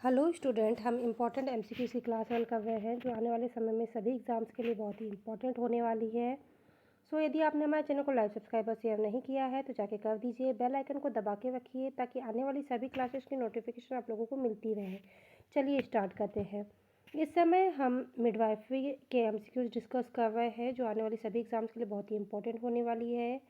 Hello student, हम important MCQs की class run कर रहे हैं जो आने वाले समय में सभी एग्ज़ाम्स के लिए बहुत ही इंपॉर्टेंट होने वाली है। यदि आपने हमारे चैनल को लाइक सब्सक्राइब और शेयर नहीं किया है तो जाके कर दीजिए। बेल आइकन को दबा के रखिए ताकि आने वाली सभी क्लासेस की नोटिफिकेशन आप लोगों को मिलती रहे। चलिए स्टार्ट करते हैं। इस समय हम मिडवाइफरी के एमसीक्यूज़ डिस्कस कर रहे हैं जो आने वाली सभी एग्ज़ाम्स के लिए बहुत ही इंपॉर्टेंट होने वाली है।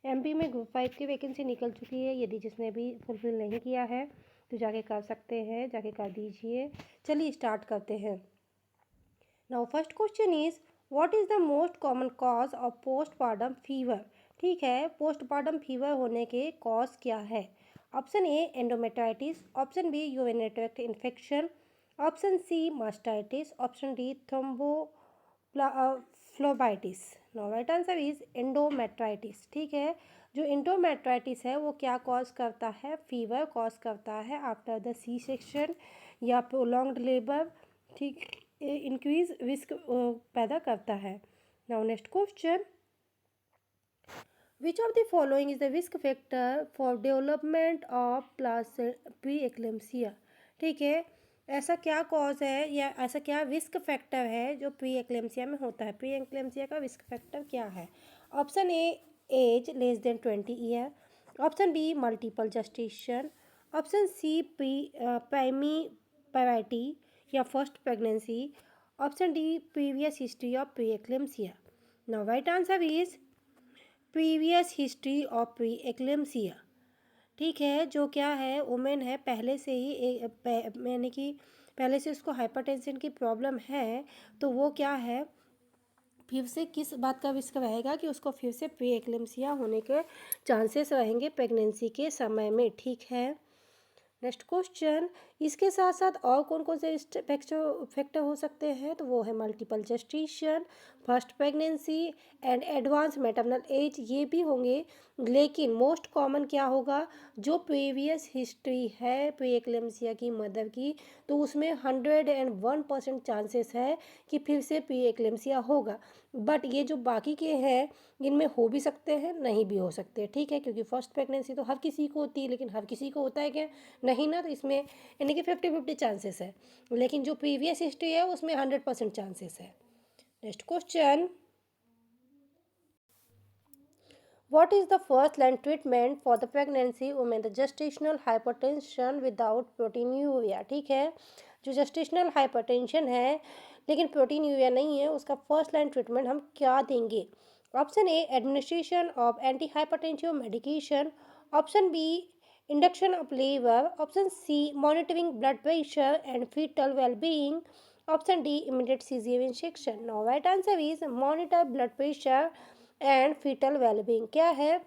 एमपी में ग्रुप 5 की वैकेंसी निकल चुकी है। यदि जिसने भी फुलफिल नहीं किया है तो जाके कर सकते हैं, जाके कर दीजिए। चलिए स्टार्ट करते हैं। Now first question is what is the most common cause of postpartum fever. ठीक है, पोस्टपार्टम फीवर होने के कॉज क्या है? Option A endometritis, option B urinary tract infection, option C mastitis, option D thrombophlebitis. No right answer is endometritis. ठीक है, जो endometritis है वो क्या कॉज करता है? फीवर कॉज करता है आफ्टर द सी सेक्शन या प्रोलॉन्ग्ड लेबर। ठीक, इंक्रीज रिस्क पैदा करता है। Now next question, which of the following is the risk factor for development of pre eclampsia. ठीक है, ऐसा क्या कॉज है या ऐसा क्या रिस्क फैक्टर है जो प्री एक्लेम्सिया में होता है? प्री एक्लेम्सिया का रिस्क फैक्टर क्या है? Option A age less than 20 year, option B multiple gestation, option C primiparity या first pregnancy, option D previous history of pre eclampsia. Now right answer is previous history of pre eclampsia. ठीक है, जो क्या है women है पहले से ही यानी कि पहले से उसको हाइपरटेंशन की प्रॉब्लम है तो वो क्या है फिर से किस बात का रिस्क रहेगा कि उसको फिर से प्री एक्लेम्सिया होने के चांसेस रहेंगे प्रेगनेंसी के समय में। ठीक है, नेक्स्ट क्वेश्चन, इसके साथ साथ और कौन कौन से फैक्टर हो सकते हैं? तो वो है multiple gestation, first pregnancy and advance maternal age, ये भी होंगे। लेकिन मोस्ट कॉमन क्या होगा? जो प्रीवियस हिस्ट्री है प्री एक्लेम्सिया की मदर की, तो उसमें 101% चांसेस है कि फिर से प्री एक्लेम्सिया होगा। बट ये जो बाकी के हैं इनमें हो भी सकते हैं, नहीं भी हो सकते। ठीक है, क्योंकि फर्स्ट प्रेगनेंसी तो हर किसी को होती है, लेकिन हर किसी को होता है क्या? नहीं ना, तो इसमें यानी कि 50-50 चांसेस है। लेकिन जो प्रीवियस हिस्ट्री है उसमें 100% चांसेस है। Next question, what is the first line treatment for the pregnancy women the gestational hypertension without proteinuria। ठीक है, जो gestational hypertension है लेकिन प्रोटीन्यूरिया नहीं है, उसका फर्स्ट लाइन ट्रीटमेंट हम क्या देंगे? Option A administration of anti hypertensive medication, option B induction of labour, option C monitoring blood pressure and fetal wellbeing, option D immediate caesarean section. No right answer is monitor blood pressure and fetal wellbeing. क्या है?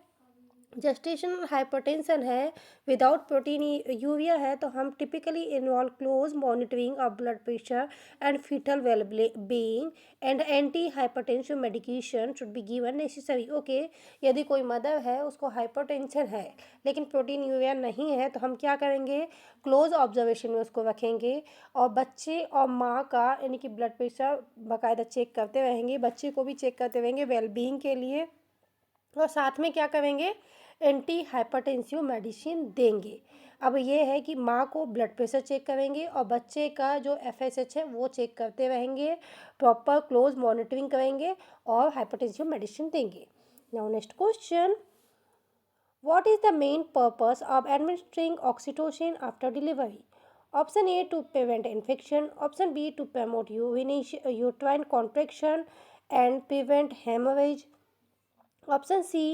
Gestational hypertension है without proteinuria है तो हम typically involve close monitoring of blood pressure and fetal well being and anti hypertensive medication should be given necessary. Okay, यदि कोई mother है उसको हाइपरटेंशन है लेकिन प्रोटीन यूरिया नहीं है तो हम क्या करेंगे? क्लोज ऑब्जर्वेशन में उसको रखेंगे और बच्चे और माँ का यानी कि ब्लड प्रेशर बाकायदा चेक करते रहेंगे, बच्चे को भी चेक करते रहेंगे वेलबींग के लिए, और साथ में क्या करेंगे? एंटी हाइपरटेंसिव मेडिसिन देंगे। अब ये है कि माँ को ब्लड प्रेशर चेक करेंगे और बच्चे का जो एफएसएच है वो चेक करते रहेंगे, प्रॉपर क्लोज मॉनिटरिंग करेंगे और हाइपरटेंसिव मेडिसिन देंगे। Now next question, what is the main purpose of administering oxytocin after delivery? Option A to prevent infection, option B to promote uterine contraction and prevent hemorrhage, option C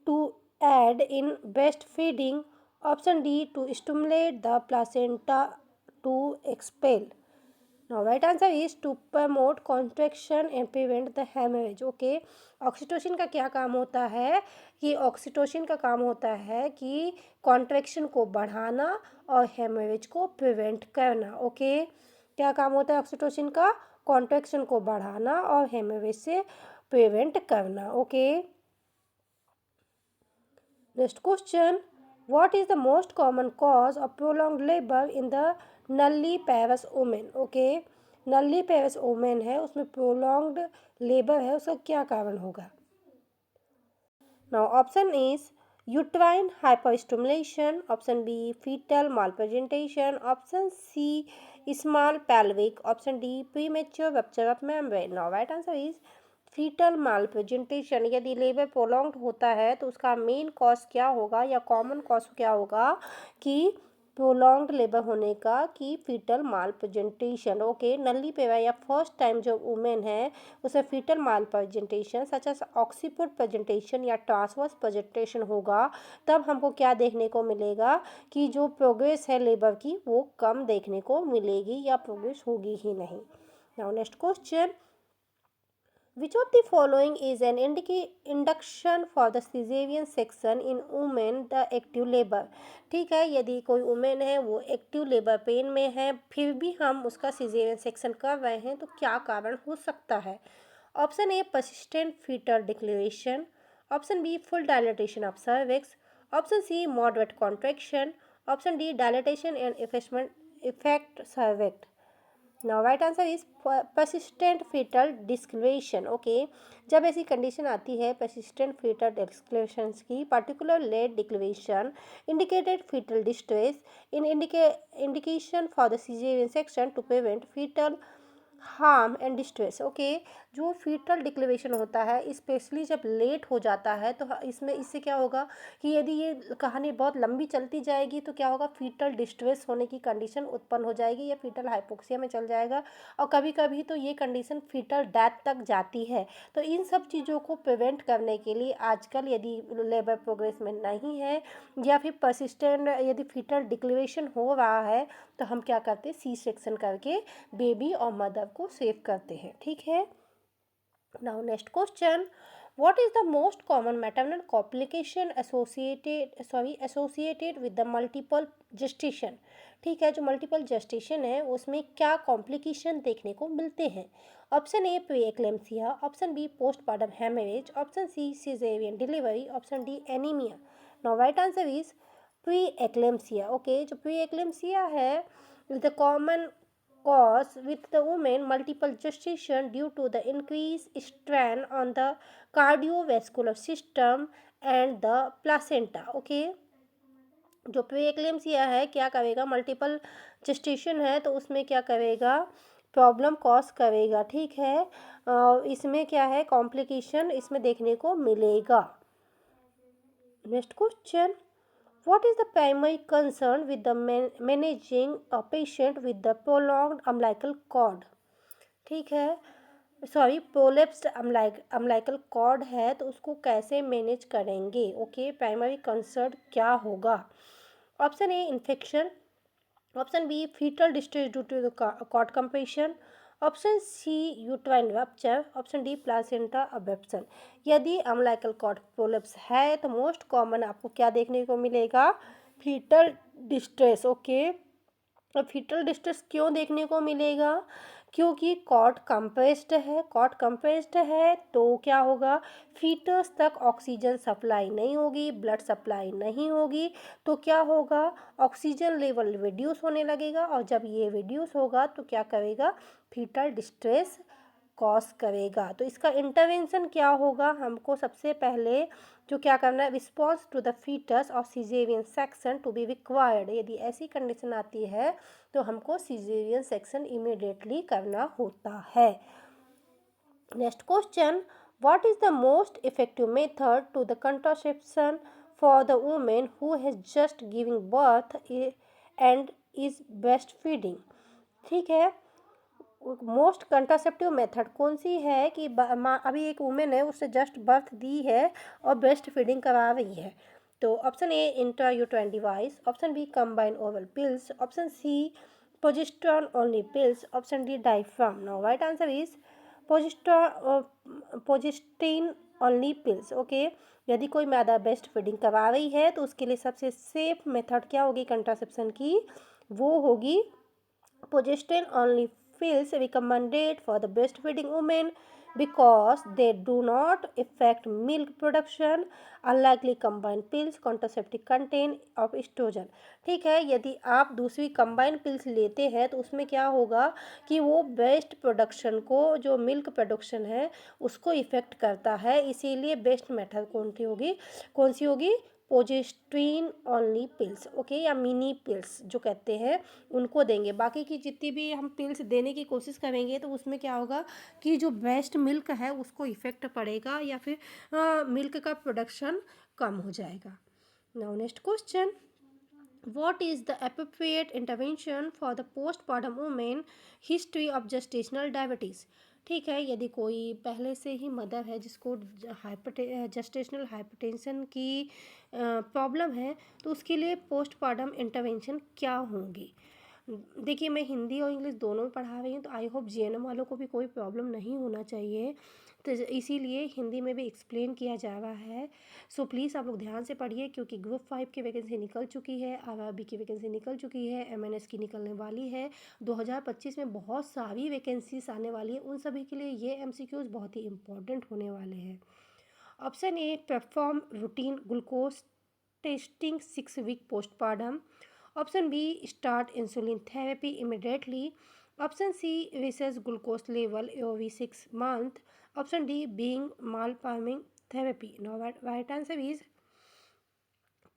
to aid in breastfeeding, option D to stimulate the placenta to expel. Now right answer is to promote contraction and prevent the hemorrhage. Okay, oxytocin का क्या काम होता है? कि oxytocin का काम होता है कि कॉन्ट्रैक्शन को बढ़ाना और हेमरेज को प्रिवेंट करना। ओके, क्या काम होता है ऑक्सीटोसिन का? कॉन्ट्रैक्शन को बढ़ाना और हेमरेज से प्रिवेंट करना। Okay, next question, what is the most common cause of prolonged labor in the nulliparous women? Okay, nulliparous women है उसमें prolonged labor है, उसका क्या कारण होगा? Now option is uterine hyperstimulation, option B fetal malpresentation, option C small pelvic, option D premature rupture of membrane. Now right answer is fetal malpresentation. यदि labour prolonged होता है तो उसका मेन कॉज क्या होगा या कॉमन कॉज क्या होगा कि प्रोलॉन्ग्ड लेबर होने का कि फीटल मालप्रेजेंटेशन। ओके, नली पेवा या फर्स्ट टाइम जो वुमेन है उसे fetal मालप्रेजेंटेशन such as occiput presentation या ट्रांसवर्स प्रेजेंटेशन होगा, तब हमको क्या देखने को मिलेगा कि जो प्रोग्रेस है लेबर की वो कम देखने को मिलेगी या प्रोग्रेस होगी ही नहीं। Now next question, which of the following is an induction for the cesarean section in women the active labor। ठीक है, यदि कोई वुमेन है वो एक्टिव लेबर पेन में है फिर भी हम उसका सिजेरियन सेक्शन कर रहे हैं तो क्या कारण हो सकता है। Option A persistent fetal deceleration, option B full dilatation of cervix, option C moderate contraction, option D dilatation and effect cervix. Now right answer is persistent fetal deceleration. Okay, जब ऐसी कंडीशन आती है परसिस्टेंट फीटल डिस्क्लेरेशन की, particular late deceleration indicated fetal distress in indication for the caesarean section to prevent fetal harm and distress. Okay, जो fetal deceleration होता है specially जब late हो जाता है तो इसमें इससे क्या होगा कि यदि ये कहानी बहुत लंबी चलती जाएगी तो क्या होगा, फीटल डिस्ट्रेस होने की कंडीशन उत्पन्न हो जाएगी या फीटल हाइपोक्सिया में चल जाएगा और कभी कभी तो ये कंडीशन फीटल डेथ तक जाती है। तो इन सब चीज़ों को प्रिवेंट करने के लिए आजकल यदि लेबर प्रोग्रेस में नहीं है या फिर परसिस्टेंट यदि फीटल डिक्लेरेशन हो रहा है तो हम क्या करते हैं, सी सेक्शन करके बेबी और मदर को सेव करते हैं। ठीक है, now next question, what is the most common maternal complication associated with the multiple gestation। ठीक है, जो मल्टीपल जेस्टेशन है उसमें क्या कॉम्प्लिकेशन देखने को मिलते हैं। Option A pre eclampsia, option B postpartum haemorrhage, option C caesarean delivery, option D anaemia. Now right answer is pre eclampsia. Okay, जो प्री एक्लेम्सिया है is the common cause with the woman multiple gestation due to the increased strain on the cardiovascular system and the placenta। okay, जो प्रीएक्लेम्सिया है क्या करेगा, multiple gestation है तो उसमें क्या करेगा, प्रॉब्लम कॉज करेगा। ठीक है, इसमें क्या है कॉम्प्लिकेशन इसमें देखने को मिलेगा। Next question, what is the primary concern with the managing a patient with the prolonged umbilical cord। ठीक है, सॉरी प्रोलेप्स्ड अम्बिलिकल कॉर्ड है तो उसको कैसे मैनेज करेंगे। ओके, प्राइमरी कंसर्न क्या होगा। Option A infection, option B fetal distress due to the cord compression, option C uterine rupture, option D placenta abruption. यदि अम्बिलिकल कॉर्ड प्रोलेप्स है तो मोस्ट कॉमन आपको क्या देखने को मिलेगा, फीटल डिस्ट्रेस। ओके, और फीटल डिस्ट्रेस क्यों देखने को मिलेगा, क्योंकि कॉर्ड कंप्रेस्ड है, कॉर्ड कंप्रेस्ड है तो क्या होगा, फीटस तक ऑक्सीजन सप्लाई नहीं होगी, ब्लड सप्लाई नहीं होगी तो क्या होगा, ऑक्सीजन लेवल रिड्यूस होने लगेगा और जब ये रिड्यूस होगा तो क्या करेगा, फीटल डिस्ट्रेस कॉज करेगा। तो इसका इंटरवेंशन क्या होगा, हमको सबसे पहले जो क्या करना है, रिस्पॉन्स टू द फीटस और caesarean section to be required. यदि ऐसी कंडीशन आती है तो हमको सिजेरियन सेक्शन इमीडिएटली करना होता है। Next question, what is the most effective method to the contraception for the women who has just giving birth and is breastfeeding. ठीक है, मोस्ट कंट्रासेप्टिव मेथड कौन सी है कि अभी एक वुमेन है उससे जस्ट बर्थ दी है और ब्रेस्ट फीडिंग करा रही है। तो option A intrauterine device, option B combine oral pills, option C progesterone only pills, option D diaphragm. Now right answer is progestin only pills. Okay, यदि कोई मादा ब्रेस्ट फीडिंग करवा रही है तो उसके लिए सबसे सेफ मेथड क्या होगी कंट्रासेप्शन की, वो होगी progesterone only pills recommended for the breastfeeding women because they do not affect milk production, unlikely combined pills contraceptive contain of estrogen। ठीक है, यदि आप दूसरी कंबाइंड पिल्स लेते हैं तो उसमें क्या होगा कि वो ब्रेस्ट प्रोडक्शन को, जो मिल्क प्रोडक्शन है उसको इफेक्ट करता है, इसीलिए बेस्ट मेथड कौन सी होगी, प्रोजेस्ट्रीन ओनली पिल्स, ओके, या मिनी पिल्स जो कहते हैं उनको देंगे। बाकी की जितनी भी हम पिल्स देने की कोशिश करेंगे तो उसमें क्या होगा कि जो ब्रेस्ट मिल्क है उसको इफ़ेक्ट पड़ेगा या फिर मिल्क का प्रोडक्शन कम हो जाएगा। Now next question, what is the appropriate intervention for the postpartum woman history of gestational diabetes? ठीक है, यदि कोई पहले से ही मदर है जिसको जस्टेशनल हाइपरटेंशन की प्रॉब्लम है तो उसके लिए पोस्टपार्टम इंटरवेंशन क्या होंगी। देखिए, मैं हिंदी और इंग्लिश दोनों में पढ़ा रही हूँ तो आई होप जीएनएम वालों को भी कोई प्रॉब्लम नहीं होना चाहिए, तो इसीलिए हिंदी में भी एक्सप्लेन किया जा रहा है। सो प्लीज़ आप लोग ध्यान से पढ़िए क्योंकि ग्रुप 5 की वैकेंसी निकल चुकी है, आरआरबी की वैकेंसी निकल चुकी है, एमएनएस की निकलने वाली है। 2025 में बहुत सारी वैकेंसीज आने वाली है, उन सभी के लिए ये एमसीक्यूज बहुत ही इंपॉर्टेंट होने वाले हैं। Option A, perform routine glucose testing 6 week postpartum. Option B, start insulin therapy immediately. Option C, recess glucose level every 6 month. Option D, being malforming therapy. Now right answer is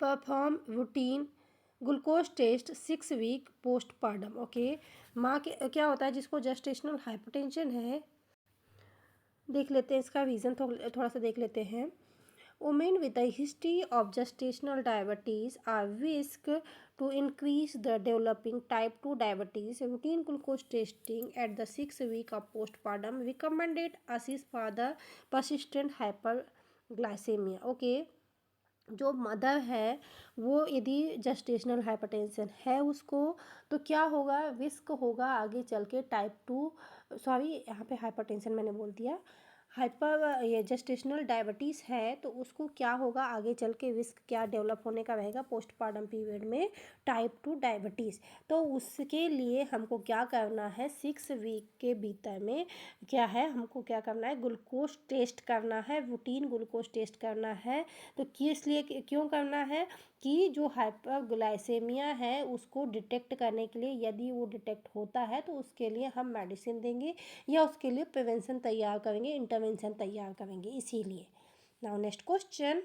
perform routine glucose test 6 week postpartum. Okay, माँ के क्या होता है जिसको gestational hypertension है, देख लेते हैं इसका रीज़न थोड़ा सा देख लेते हैं। Women with a history of gestational diabetes are risk to increase the developing type 2 diabetes. Routine glucose testing at the 6 week of postpartum recommended assist for the persistent hyperglycemia. Okay, जो mother है वो यदि gestational hypertension है उसको तो क्या होगा, risk होगा आगे चल के टाइप 2, सॉरी यहाँ पे हाइपरटेंशन मैंने बोल दिया, ये जस्टेशनल डायबिटीज़ है तो उसको क्या होगा आगे चल के, रिस्क क्या डेवलप होने का रहेगा पोस्टपार्टम पीरियड में, टाइप 2 डायबिटीज़। तो उसके लिए हमको क्या करना है, 6 वीक के भीतर में क्या है, हमको क्या करना है, ग्लूकोज टेस्ट करना है, रूटीन ग्लूकोज टेस्ट करना है। तो किस लिए, क्यों करना है कि जो हाइपरग्लाइसेमिया है उसको डिटेक्ट करने के लिए, यदि वो डिटेक्ट होता है तो उसके लिए हम मेडिसिन देंगे या उसके लिए प्रिवेंशन तैयार करेंगे, इंटरवेंशन तैयार करेंगे, इसीलिए। Now next question,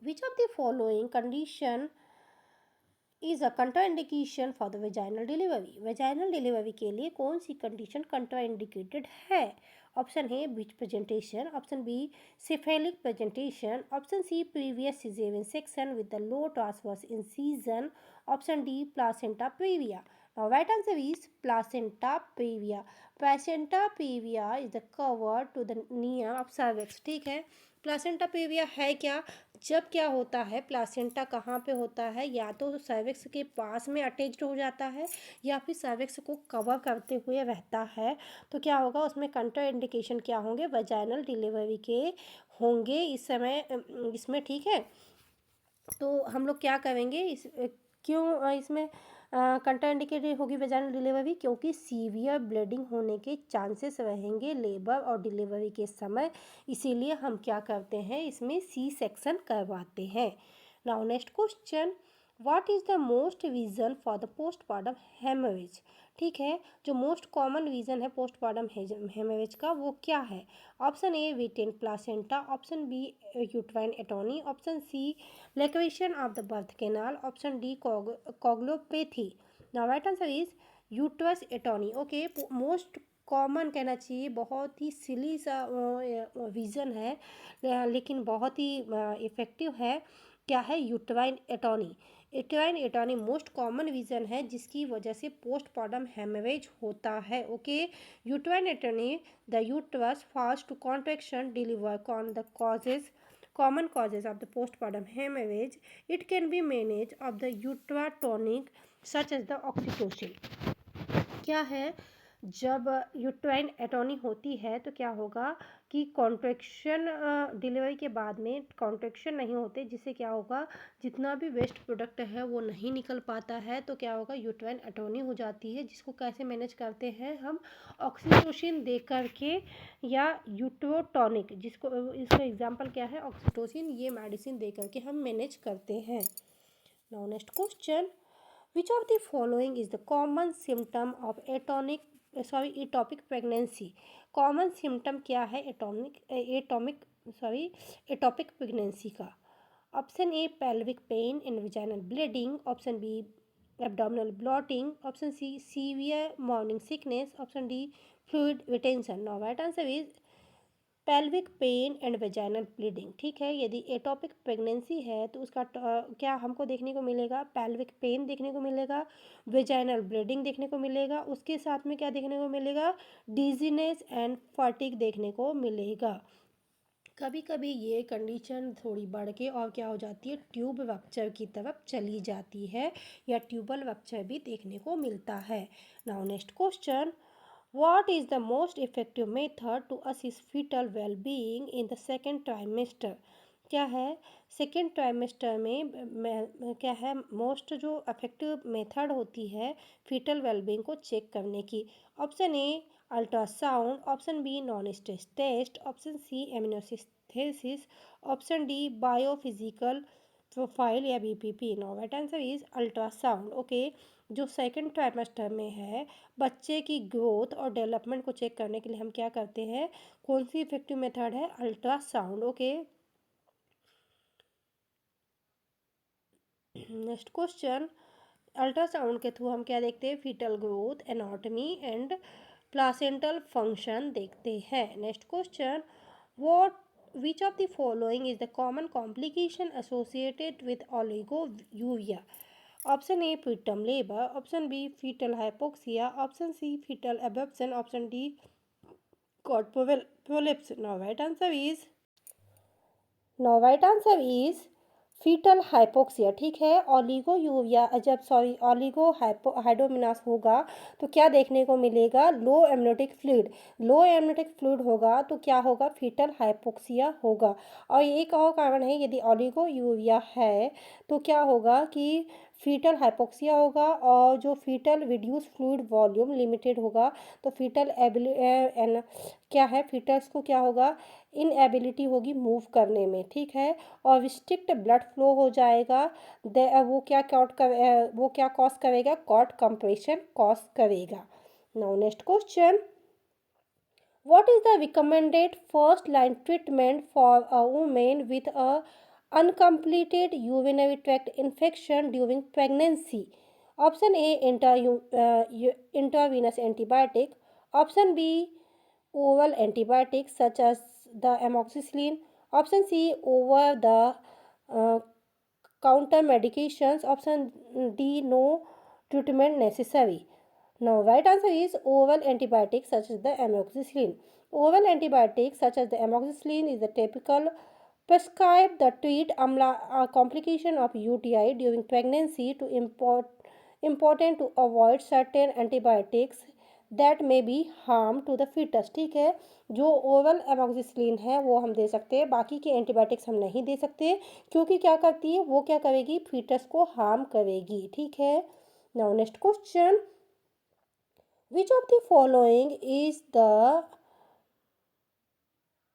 which of the following condition is a contraindication for the vaginal delivery. Vaginal delivery के लिए कौन सी कंडीशन कंट्राइंडिकेटेड है। Option A, breech presentation. Option B, cephalic presentation. Option C, previous caesarean section with the low transverse incision. Option D, placenta praevia. Now, right answer is placenta previa. Placenta previa is the cover to the near of cervix. ठीक है, placenta previa है क्या, जब क्या होता है, placenta कहाँ पे होता है, या तो सर्विक्स के पास में अटैच्ड हो जाता है या फिर सर्विक्स को कवर करते हुए रहता है, तो क्या होगा उसमें कंट्रा इंडिकेशन क्या होंगे, वजाइनल डिलीवरी के होंगे इस समय इसमें। ठीक है, तो हम लोग क्या करेंगे क्यों इसमें कंट्राइंडिकेटेड होगी वेजाइनल डिलीवरी, क्योंकि सीवियर ब्लीडिंग होने के चांसेस रहेंगे लेबर और डिलीवरी के समय, इसीलिए हम क्या करते हैं इसमें सी सेक्शन करवाते हैं। Now next question, what is the most reason for the postpartum haemorrhage. ठीक है, जो मोस्ट कॉमन रीज़न है पोस्टपार्टम हेमरेज का वो क्या है। Option A, retained placenta. Option B, uterine atony. Option C, laceration of the birth canal. Option D, coagulopathy. Now right answer is uterus atony. Okay, most common कहना चाहिए, बहुत ही सिली सा reason है लेकिन बहुत ही इफ़ेक्टिव है। क्या है, uterine atony. Uterine atony most common reason है जिसकी वजह से पोस्टपार्टम हेमरेज होता है। Okay, uterine atony, the uterus fast to contraction deliver con the causes common causes of the postpartum hemorrhage. It can be managed of the ultrasonic such as the oxytocin. क्या है, जब uterine atony होती है तो क्या होगा कि contraction delivery के बाद में कॉन्ट्रैक्शन नहीं होते, जिससे क्या होगा जितना भी वेस्ट प्रोडक्ट है वो नहीं निकल पाता है, तो क्या होगा यूट्राइन एटोनी हो जाती है, जिसको कैसे मैनेज करते हैं हम, ऑक्सीटोसिन दे करके या यूट्रोटॉनिक, जिसको इसका एग्जांपल क्या है ऑक्सीटोसिन, ये मेडिसिन दे करके हम मैनेज करते हैं। Now next question, which of the following is the common symptom of ectopic pregnancy। Common symptom क्या है एटोपिक प्रेगनेंसी का। Option A pelvic pain and vaginal bleeding, option B abdominal bloating, option C severe morning sickness, option D fluid retention. Now right answer is pelvic pain and vaginal bleeding. ठीक है, यदि atopic pregnancy है तो उसका क्या हमको देखने को मिलेगा, pelvic pain देखने को मिलेगा, vaginal bleeding देखने को मिलेगा, उसके साथ में क्या देखने को मिलेगा, dizziness and fatigue देखने को मिलेगा. कभी कभी ये कंडीशन थोड़ी बढ़ के और क्या हो जाती है, ट्यूब रप्चर की तरफ चली जाती है या ट्यूबल रप्चर भी देखने को मिलता है. Now next question, what is the most effective method to assist fetal well being in the second trimester. क्या है, सेकेंड ट्राइमेस्टर में क्या है, मोस्ट जो इफेक्टिव मेथड होती है फीटल वेलबींग को चेक करने की. Option A ultrasound, option B non stress test, option C amniocentesis, option D biophysical profile या BPP. No right answer is ultrasound. Okay, जो सेकंड ट्राइमेस्टर में है बच्चे की ग्रोथ और डेवलपमेंट को चेक करने के लिए हम क्या करते हैं, कौन सी इफेक्टिव मेथड है, ultrasound. Okay, next question, ultrasound के थ्रू हम क्या देखते हैं, fetal growth, anatomy and placental function देखते हैं. Next question, what which of the following is the common complication associated with oliguria. Option A preterm labour, option B fetal hypoxia, option C fetal abruption, option D cord prolapse. Now right answer is fetal hypoxia. ठीक है, oliguria जब oligo हाइडोमिनास होगा तो क्या देखने को मिलेगा, लो amniotic fluid. लो amniotic fluid होगा तो क्या होगा, फीटल हाइपोक्सिया होगा. और एक और कारण है, यदि ओलिगोयूरिया है तो क्या होगा कि फीटल हाइपोक्सिया होगा और जो fetal reduce fluid volume limited होगा तो फीटल क्या है, फीटल्स को क्या होगा, इनएबिलिटी होगी मूव करने में. ठीक है, और रिस्ट्रिक्ट ब्लड फ्लो हो जाएगा. वो क्या कॉज करेगा, कॉट कंप्रेशन कॉज करेगा. Now next question, what is the recommended first line treatment for a woman with a uncompleted urinary tract infection during pregnancy. Option A intravenous antibiotic, option B oral antibiotics such as the amoxicillin, option C over the uh, counter medications, option D no treatment necessary. Now, right answer is oral antibiotics such as the amoxicillin. Oral antibiotics such as the amoxicillin is the typical prescribed to treat complication of UTI during pregnancy. To important to avoid certain antibiotics that may be harm to the fetus. ठीक है, जो oral amoxicillin है वो हम दे सकते हैं, बाकी के एंटीबायोटिक्स हम नहीं दे सकते क्योंकि क्या करती है, वो क्या करेगी, फीटस को हार्म करेगी. ठीक है. Now next question, which of the following is the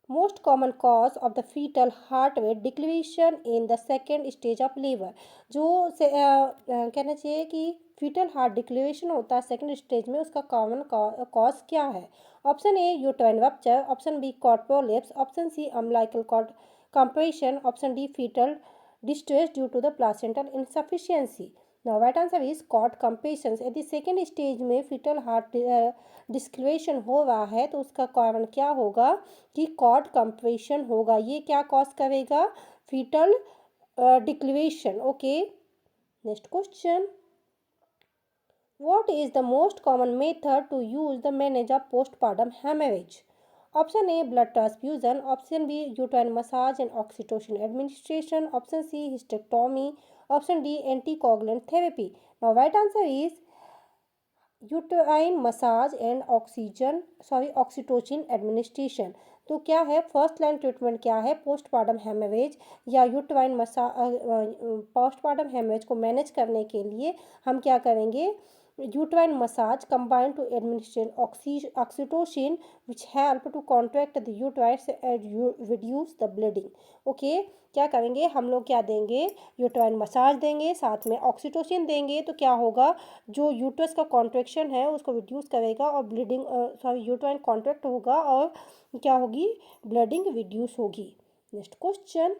most common cause of the fetal heart rate declination in the second stage of labor. जो कहना चाहिए कि फीटल हार्ट डिक्लेरेशन होता है सेकंड स्टेज में, उसका कॉमन कॉज क्या है. Option A uterine rupture, option B cord prolapse, option C umbilical cord compression, option D fetal distress due to the placental insufficiency. Now right answer is cord compression. यदि second stage में fetal heart deceleration हो रहा है तो उसका कारण क्या होगा कि कॉट कंप्रेशन होगा. ये क्या कॉज करेगा, fetal deceleration. Okay, next question, what is the most common method to use the manage of postpartum hemorrhage. Option A blood transfusion, option B uterine massage and oxytocin administration, option C hysterectomy, option D anticoagulant therapy. Now right answer is uterine massage and oxytocin administration. तो क्या है, first line treatment क्या है, postpartum haemorrhage या uterine postpartum haemorrhage को manage करने के लिए हम क्या करेंगे, uterine massage combined to administer oxytocin which help to contract the uterus and reduce the bleeding. Okay, क्या करेंगे हम लोग, क्या देंगे, यूट्राइन मसाज देंगे, साथ में ऑक्सीटोसिन देंगे तो क्या होगा, जो यूट्रस का कॉन्ट्रैक्शन है उसको रिड्यूस करेगा और ब्लीडिंग यूट्राइन कॉन्ट्रैक्ट होगा और क्या होगी, ब्लीडिंग रिड्यूस होगी. Next question,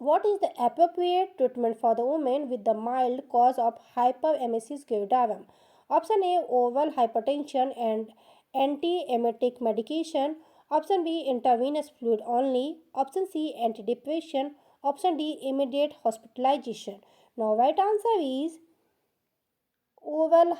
What is the appropriate treatment for the woman with the mild cause of hyperemesis gravidarum? Option A, oral hypertension and anti-emetic medication. Option B, intravenous fluid only. Option C, antidepressant. Option D, immediate hospitalization. Now, right answer is oral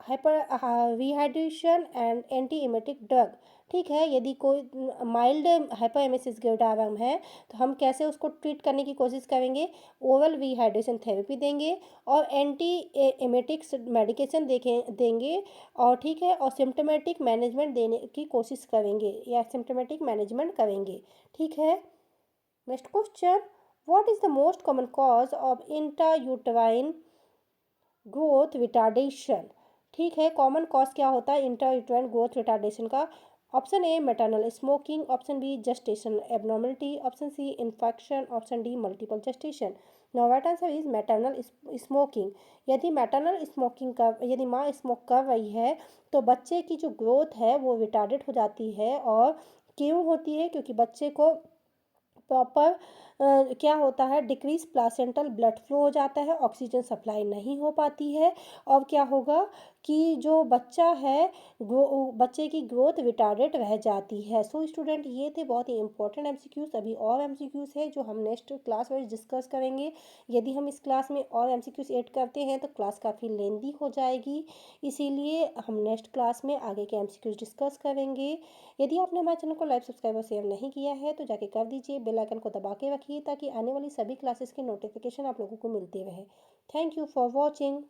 hyper rehydration and anti emetic drug. ठीक है, यदि कोई mild hyper emesis ग्रेविडारम है तो हम कैसे उसको treat करने की कोशिश करेंगे, ओरल रिहाइड्रेशन थेरेपी देंगे और एंटी एमेटिक्स मेडिकेशन देंगे और ठीक है, और सिम्टोमेटिक मैनेजमेंट देने की कोशिश करेंगे या सिम्टोमेटिक मैनेजमेंट करेंगे। ठीक है, next question, what is the most common cause of intrauterine growth retardation? ठीक है, कॉमन कॉज क्या होता है इंट्रायूटेराइन ग्रोथ रिटार्डेशन का? Option A maternal smoking, option B gestation abnormality, option C infection, option D multiple gestation. Now right answer is maternal smoking. यदि माँ smoke कर रही है तो बच्चे की जो ग्रोथ है वो रिटार्डेड हो जाती है। और क्यों होती है? क्योंकि बच्चे को प्रॉपर क्या होता है, डिक्रीज प्लासेंटल ब्लड फ्लो हो जाता है, ऑक्सीजन सप्लाई नहीं हो पाती है और क्या होगा कि जो बच्चा है बच्चे की ग्रोथ रिटार्डेड रह जाती है। सो स्टूडेंट, ये थे बहुत ही इंपॉर्टेंट एमसीक्यूज। अभी और एमसीक्यूज है जो हम नेक्स्ट क्लास वाइज डिस्कस करेंगे। यदि हम इस क्लास में और एमसीक्यूज ऐड करते हैं तो क्लास काफ़ी लेंदी हो जाएगी, इसीलिए हम नेक्स्ट क्लास में आगे के एमसीक्यूज डिस्कस करेंगे। यदि आपने हमारे चैनल को लाइक सब्सक्राइब और शेयर नहीं किया है तो जाके कर दीजिए, बेल आइकन को दबा के रखिए ताकि आने वाली सभी क्लासेस के नोटिफिकेशन आप लोगों को मिलते रहे। Thank you for watching.